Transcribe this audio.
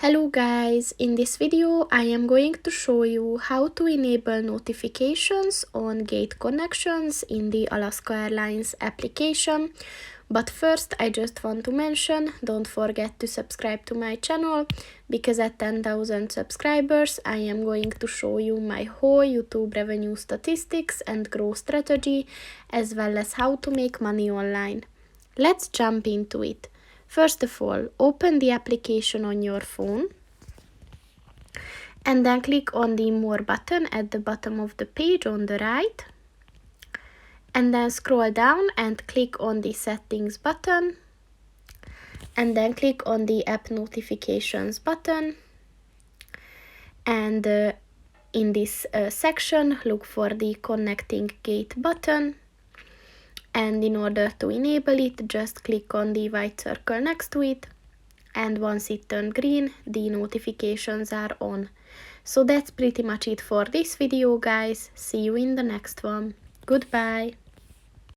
Hello guys, in this video I am going to show you how to enable notifications on gate connections in the Alaska Airlines application. But first I just want to mention, don't forget to subscribe to my channel, because at 10,000 subscribers I am going to show you my whole YouTube revenue statistics and growth strategy, as well as how to make money online. Let's jump into it. First of all, open the application on your phone and then click on the More button at the bottom of the page on the right, and then scroll down and click on the Settings button, and then click on the App Notifications button, and in this section look for the Connecting Gate button. And in order to enable it, just click on the white circle next to it, and once it turns green, the notifications are on. So that's pretty much it for this video, guys. See you in the next one. Goodbye.